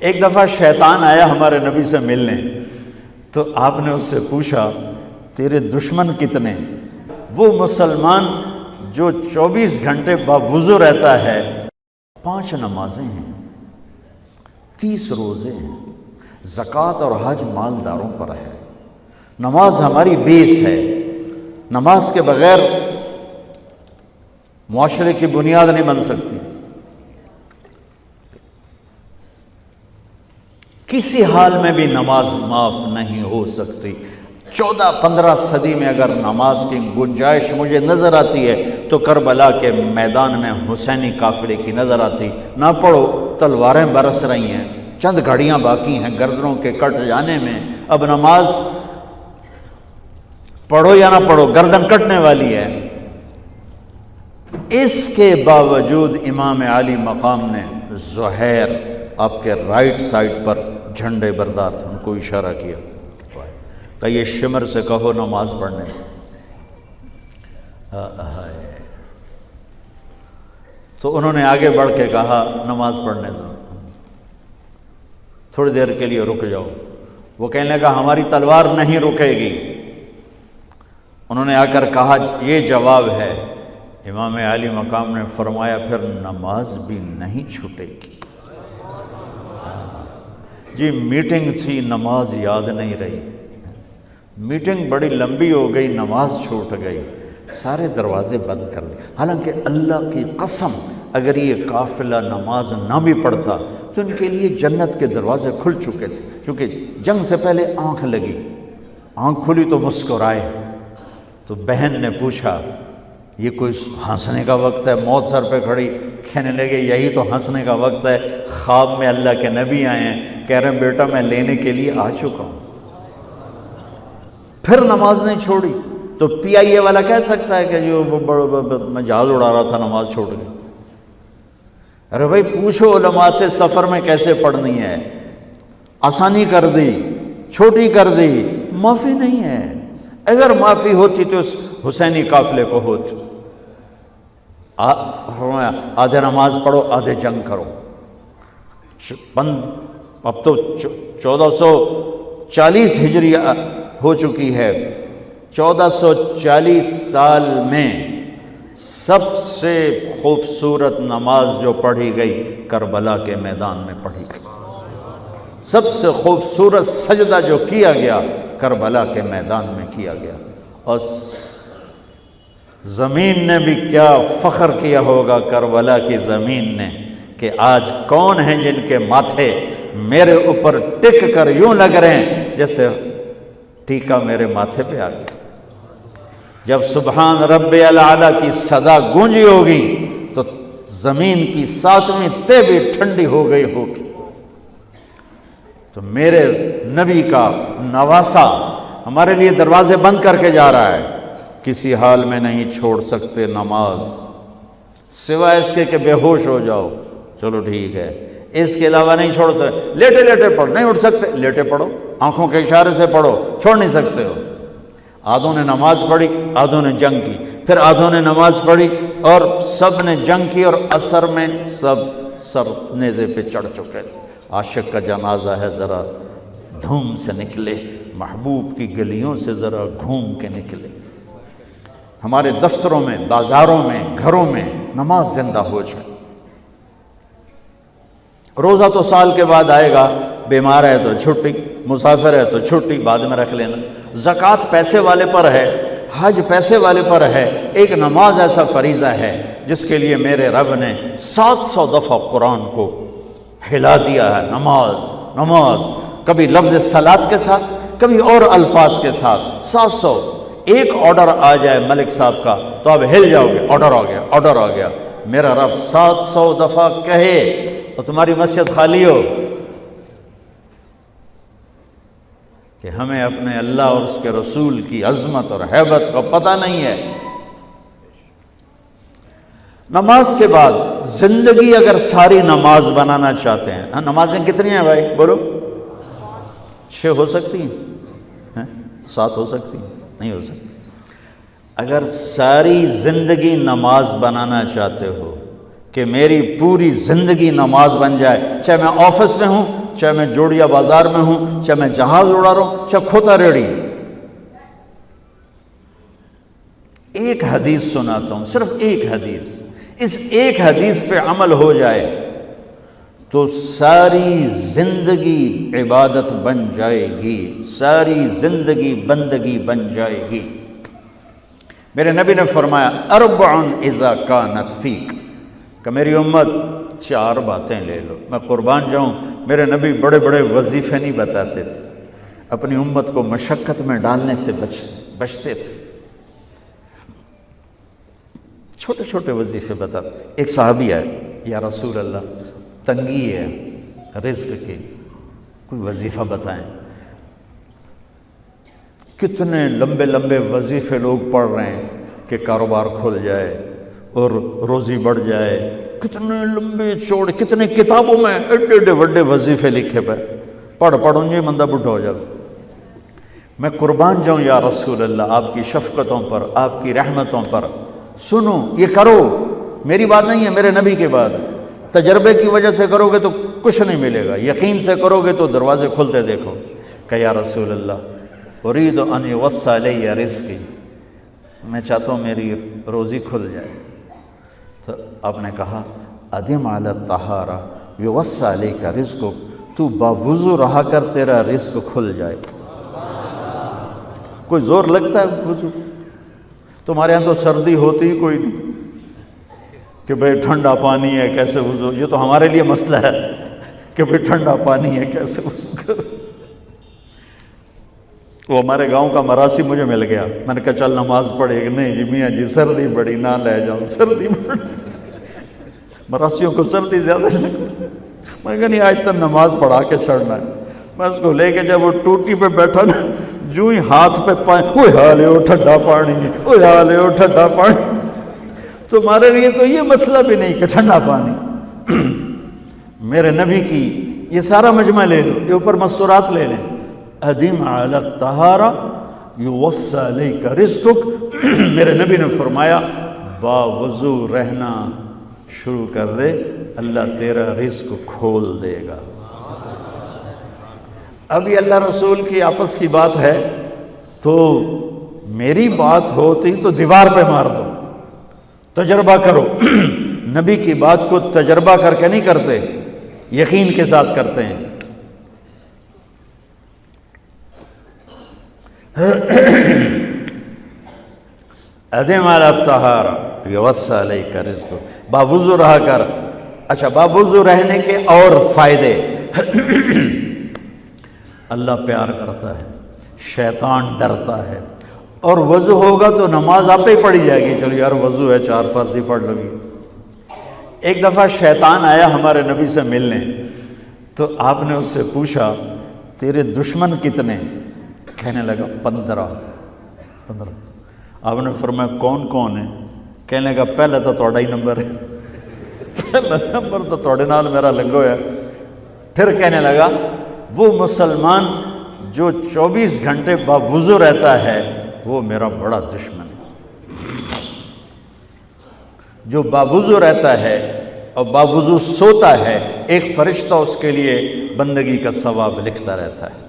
ایک دفعہ شیطان آیا ہمارے نبی سے ملنے، تو آپ نے اس سے پوچھا تیرے دشمن کتنے؟ وہ مسلمان جو 24 گھنٹے باوضو رہتا ہے، 5 نمازیں ہیں، 30 روزے ہیں، زکوٰۃ اور حج مالداروں پر ہے۔ نماز ہماری بیس ہے، نماز کے بغیر معاشرے کی بنیاد نہیں بن سکتی۔ کسی حال میں بھی نماز معاف نہیں ہو سکتی۔ 14-15 صدی میں اگر نماز کی گنجائش مجھے نظر آتی ہے تو کربلا کے میدان میں حسینی قافلے کی نظر آتی۔ نہ پڑھو، تلواریں برس رہی ہیں، چند گھڑیاں باقی ہیں گردنوں کے کٹ جانے میں، اب نماز پڑھو یا نہ پڑھو گردن کٹنے والی ہے۔ اس کے باوجود امام عالی مقام نے زہیر آپ کے رائٹ سائڈ پر جھنڈے بردار تھے، ان کو اشارہ کیا کہ یہ شمر سے کہو نماز پڑھنے تو انہوں نے آگے بڑھ کے کہا نماز پڑھنے دو، تھوڑی دیر کے لیے رک جاؤ۔ وہ کہنے لگا ہماری تلوار نہیں رکے گی۔ انہوں نے آ کر کہا یہ جواب ہے۔ امام عالی مقام نے فرمایا پھر نماز بھی نہیں چھوٹے گی۔ جی میٹنگ تھی، نماز یاد نہیں رہی، میٹنگ بڑی لمبی ہو گئی، نماز چھوٹ گئی، سارے دروازے بند کر دیے۔ حالانکہ اللہ کی قسم اگر یہ قافلہ نماز نہ بھی پڑھتا تو ان کے لیے جنت کے دروازے کھل چکے تھے، چونکہ جنگ سے پہلے آنکھ لگی، آنکھ کھلی تو مسکرائے۔ تو بہن نے پوچھا یہ کوئی ہنسنے کا وقت ہے؟ موت سر پہ کھڑی، کہنے لگے یہی تو ہنسنے کا وقت ہے۔ خواب میں اللہ کے نبی آئے ہیں، کہہ رہے ہیں بیٹا میں لینے کے لیے آ چکا ہوں۔ پھر نماز نہیں چھوڑی تو پی آئی اے والا کہہ سکتا ہے کہ جو میں جہاز اڑا رہا تھا نماز چھوڑ گئی۔ ارے بھائی پوچھو علماء سے سفر میں کیسے پڑھنی ہے، آسانی کر دی، چھوٹی کر دی، معافی نہیں ہے۔ اگر معافی ہوتی تو اس حسینی قافلے کو ہوتی۔ آدھے نماز پڑھو آدھے جنگ کرو۔ اب تو 1440 ہجری ہو چکی ہے، 1440 سال میں سب سے خوبصورت نماز جو پڑھی گئی کربلا کے میدان میں پڑھی گئی، سب سے خوبصورت سجدہ جو کیا گیا کربلا کے میدان میں کیا گیا۔ اور زمین نے بھی کیا فخر کیا ہوگا کربلا کی زمین نے کہ آج کون ہیں جن کے ماتھے میرے اوپر ٹک کر یوں لگ رہے ہیں جیسے ٹیکا میرے ماتھے پہ آ گیا۔ جب سبحان رب الاعلیٰ کی صدا گونجی ہوگی تو زمین کی 7ویں تہ بھی ٹھنڈی ہو گئی ہوگی۔ تو میرے نبی کا نواسا ہمارے لیے دروازے بند کر کے جا رہا ہے۔ کسی حال میں نہیں چھوڑ سکتے نماز، سوائے اس کے کہ بے ہوش ہو جاؤ، چلو ٹھیک ہے، اس کے علاوہ نہیں چھوڑ سکتے۔ لیٹے لیٹے پڑھو، نہیں اٹھ سکتے لیٹے پڑھو، آنکھوں کے اشارے سے پڑھو، چھوڑ نہیں سکتے ہو۔ آدھوں نے نماز پڑھی، آدھوں نے جنگ کی، پھر آدھوں نے نماز پڑھی اور سب نے جنگ کی، اور عصر میں سب سر نیزے پہ چڑھ چکے تھے۔ عاشق کا جنازہ ہے، ذرا دھوم سے نکلے، محبوب کی گلیوں سے ذرا گھوم کے نکلے۔ ہمارے دفتروں میں، بازاروں میں، گھروں میں نماز زندہ ہو جائے۔ روزہ تو سال کے بعد آئے گا، بیمار ہے تو چھٹی، مسافر ہے تو چھٹی بعد میں رکھ لینا۔ زکوٰۃ پیسے والے پر ہے، حج پیسے والے پر ہے، ایک نماز ایسا فریضہ ہے جس کے لیے میرے رب نے 700 دفعہ قرآن کو ہلا دیا ہے۔ نماز نماز، کبھی لفظ صلاۃ کے ساتھ، کبھی اور الفاظ کے ساتھ، 700۔ ایک آرڈر آ جائے ملک صاحب کا تو آپ ہل جاؤ گے، آرڈر آ گیا، آرڈر آ گیا۔ میرا رب 700 دفعہ کہے اور تمہاری مسجد خالی ہو کہ ہمیں اپنے اللہ اور اس کے رسول کی عظمت اور ہیبت کا پتہ نہیں ہے۔ نماز کے بعد زندگی اگر ساری نماز بنانا چاہتے ہیں، ہاں نمازیں کتنی ہیں بھائی بولو؟ 6 ہو سکتی ہیں، 7 ہو سکتی ہیں، نہیں ہو سکتی۔ اگر ساری زندگی نماز بنانا چاہتے ہو کہ میری پوری زندگی نماز بن جائے، چاہے میں آفس میں ہوں چاہے میں جوڑیا بازار میں ہوں، چاہے میں جہاز اڑا رہا ہوں، چاہے کھوتا ریڑی۔ ایک حدیث سناتا ہوں، صرف ایک حدیث، اس ایک حدیث پہ عمل ہو جائے تو ساری زندگی عبادت بن جائے گی، ساری زندگی بندگی بن جائے گی۔ میرے نبی نے فرمایا اربع اذا کانت فیک، کہ میری امت 4 باتیں لے لو۔ میں قربان جاؤں، میرے نبی بڑے بڑے وظیفے نہیں بتاتے تھے، اپنی امت کو مشقت میں ڈالنے سے بچتے تھے، چھوٹے چھوٹے وظیفے بتاتے۔ ایک صحابی ہے، یا رسول اللہ تنگی ہے رزق کی، کوئی وظیفہ بتائیں۔ کتنے لمبے لمبے وظیفے لوگ پڑھ رہے ہیں کہ کاروبار کھل جائے اور روزی بڑھ جائے، کتنے لمبے چوڑے، کتنے کتابوں میں ایڈے ایڈے بڑے وظیفے لکھے پہ، پڑھوں یہ مندہ بڈھا ہو جائے۔ میں قربان جاؤں یا رسول اللہ آپ کی شفقتوں پر، آپ کی رحمتوں پر، سنو یہ کرو، میری بات نہیں ہے، میرے نبی کی بات ہے۔ تجربے کی وجہ سے کرو گے تو کچھ نہیں ملے گا، یقین سے کرو گے تو دروازے کھلتے دیکھو۔ کہ یا رسول اللہ ارید ان یوسع علی رزقی، میں چاہتا ہوں میری روزی کھل جائے۔ تو آپ نے کہا ادم علی الطہارہ یوسع علیک رزقک، تو باوضو رہا کر تیرا رزق کھل جائے۔ کوئی زور لگتا ہے وضو؟ تمہارے ہاں تو سردی ہوتی ہی کوئی نہیں کہ بھئی ٹھنڈا پانی ہے کیسے وضو، یہ تو ہمارے لیے مسئلہ ہے کہ بھئی ٹھنڈا پانی ہے کیسے وضو کرو۔ وہ ہمارے گاؤں کا مراسی مجھے مل گیا، میں نے کہا چل نماز پڑھے گی، نہیں جی میاں جی سردی بڑی، نہ لے جاؤں سردی بڑی، مراسیوں کو سردی زیادہ لگتی ہے۔ میں نے کہا نہیں آج تک نماز پڑھا کے چھڑنا ہے۔ میں اس کو لے کے جب وہ ٹوٹی پہ بیٹھا نا، جو ہی ہاتھ پہ پائیں، اوہ حالے ہو ٹھنڈا پانی ہے، اوہ حالے ہو ٹھنڈا پانی۔ تمہارے لیے تو یہ مسئلہ بھی نہیں کہ ٹھنڈا پانی۔ میرے نبی کی یہ سارا مجمع لے لو، یہ اوپر مستورات لے لیں، ادم علی الطہارہ یوسع علیک رزقک۔ میرے نبی نے فرمایا باوضو رہنا شروع کر دے، اللہ تیرا رزق کھول دے گا۔ اب یہ اللہ رسول کی آپس کی بات ہے تو میری بات ہوتی تو دیوار پہ مار دو، تجربہ کرو۔ نبی کی بات کو تجربہ کر کے نہیں کرتے، یقین کے ساتھ کرتے ہیں۔ ادم علی الطہارہ یوسع علیک رزقک، باوضو رہا کر۔ اچھا باوضو رہنے کے اور فائدے، اللہ پیار کرتا ہے، شیطان ڈرتا ہے، اور وضو ہوگا تو نماز آپ ہی پڑھی جائے گی، چلو یار وضو ہے 4 فرض ہی پڑھ لو گی۔ ایک دفعہ شیطان آیا ہمارے نبی سے ملنے، تو آپ نے اس سے پوچھا تیرے دشمن کتنے؟ کہنے لگا 15۔ آپ نے فرمایا کون کون ہے؟ کہنے لگا پہلے تو تھوڑا ہی نمبر ہے، پہلا نمبر تو تھوڑے نال میرا لگو ہے۔ پھر کہنے لگا وہ مسلمان جو 24 گھنٹے باوضو رہتا ہے وہ میرا بڑا دشمن ہے۔ جو باوضو رہتا ہے اور باوضو سوتا ہے، ایک فرشتہ اس کے لیے بندگی کا ثواب لکھتا رہتا ہے۔